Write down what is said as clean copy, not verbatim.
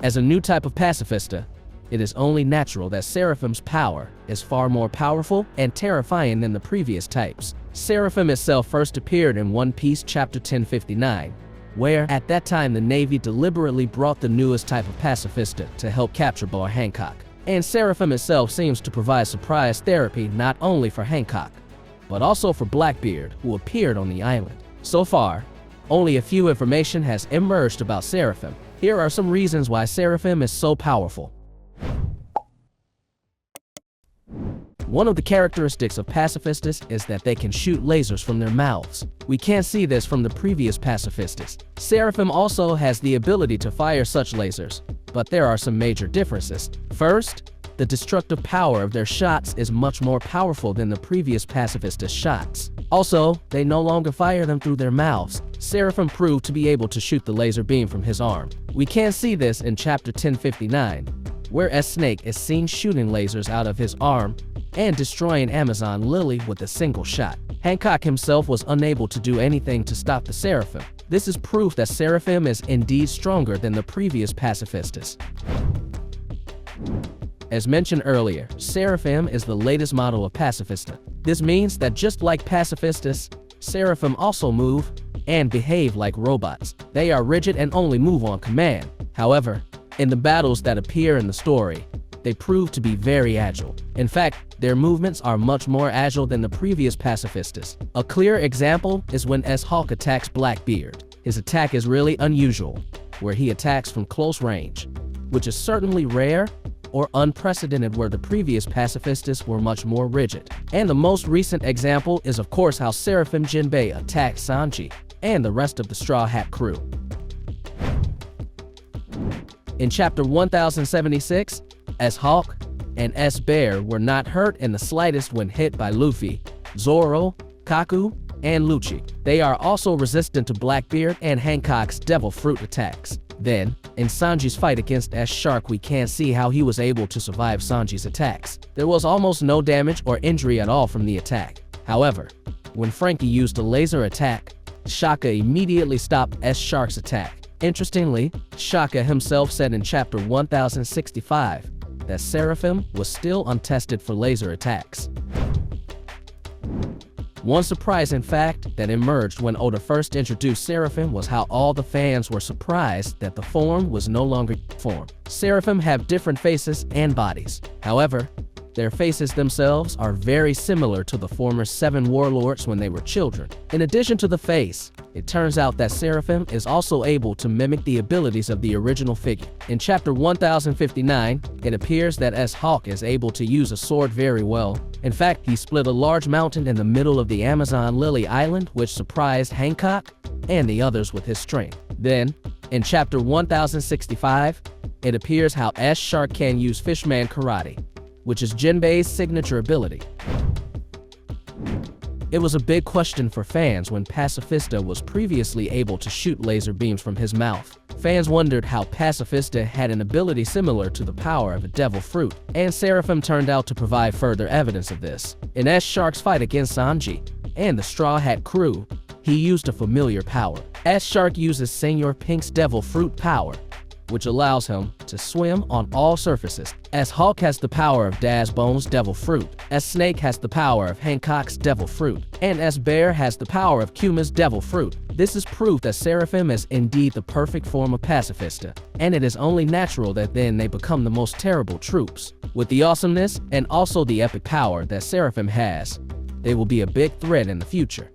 As a new type of pacifista, it is only natural that Seraphim's power is far more powerful and terrifying than the previous types. Seraphim itself first appeared in One Piece chapter 1059, where at that time the Navy deliberately brought the newest type of pacifista to help capture Boy Hancock. And Seraphim itself seems to provide surprise therapy not only for Hancock, but also for Blackbeard, who appeared on the island. So far, only a few information has emerged about Seraphim. Here are some reasons why Seraphim is so powerful. One of the characteristics of pacifistas is that they can shoot lasers from their mouths. We can't see this from the previous pacifistas. Seraphim also has the ability to fire such lasers, but there are some major differences. First, the destructive power of their shots is much more powerful than the previous pacifista shots. Also, they no longer fire them through their mouths. Seraphim proved to be able to shoot the laser beam from his arm. We can see this in chapter 1059, where Snake is seen shooting lasers out of his arm and destroying Amazon Lily with a single shot. Hancock himself was unable to do anything to stop the Seraphim. This is proof that Seraphim is indeed stronger than the previous pacifistas. As mentioned earlier, Seraphim is the latest model of pacifista. This means that just like pacifistas, Seraphim also move and behave like robots. They are rigid and only move on command. However, in the battles that appear in the story, they prove to be very agile. In fact, their movements are much more agile than the previous pacifistas. A clear example is when 𝐻YPEKAGE attacks Blackbeard. His attack is really unusual, where he attacks from close range, which is certainly rare or unprecedented, where the previous pacifistas were much more rigid. And the most recent example is of course how Seraphim Jinbei attacked Sanji and the rest of the Straw Hat crew. In chapter 1076, 𝐻YPEKAGE and 𝐻Bear were not hurt in the slightest when hit by Luffy, Zoro, Kaku, and Lucci. They are also resistant to Blackbeard and Hancock's Devil Fruit attacks. Then, in Sanji's fight against 𝐻Shark, we can see how he was able to survive Sanji's attacks. There was almost no damage or injury at all from the attack. However, when Frankie used a laser attack, Shaka immediately stopped 𝐻Shark's attack. Interestingly, Shaka himself said in chapter 1065 that Seraphim was still untested for laser attacks. One surprising fact that emerged when Oda first introduced Seraphim was how all the fans were surprised that the form was no longer form. Seraphim have different faces and bodies. However, their faces themselves are very similar to the former 7 warlords when they were children. In addition to the face, it turns out that Seraphim is also able to mimic the abilities of the original figure. In chapter 1059, it appears that 𝐻YPEKAGE is able to use a sword very well. In fact, he split a large mountain in the middle of the Amazon Lily Island, which surprised Hancock and the others with his strength. Then, in chapter 1065, it appears how 𝐻Shark can use Fishman Karate, which is Jinbei's signature ability. It was a big question for fans when Pacifista was previously able to shoot laser beams from his mouth. Fans wondered how Pacifista had an ability similar to the power of a devil fruit, and Seraphim turned out to provide further evidence of this. In 𝐻Shark's fight against Sanji and the Straw Hat crew, he used a familiar power. 𝐻Shark uses Senor Pink's devil fruit power, which allows him to swim on all surfaces. 𝐻YPEKAGE has the power of Dazbone's Devil Fruit, 𝐻Snake has the power of Hancock's Devil Fruit, and 𝐻Bear has the power of 𝐋𝐢𝐜𝐴's Devil Fruit. This is proof that Seraphim is indeed the perfect form of pacifista, and it is only natural that then they become the most terrible troops. With the awesomeness and also the epic power that Seraphim has, they will be a big threat in the future.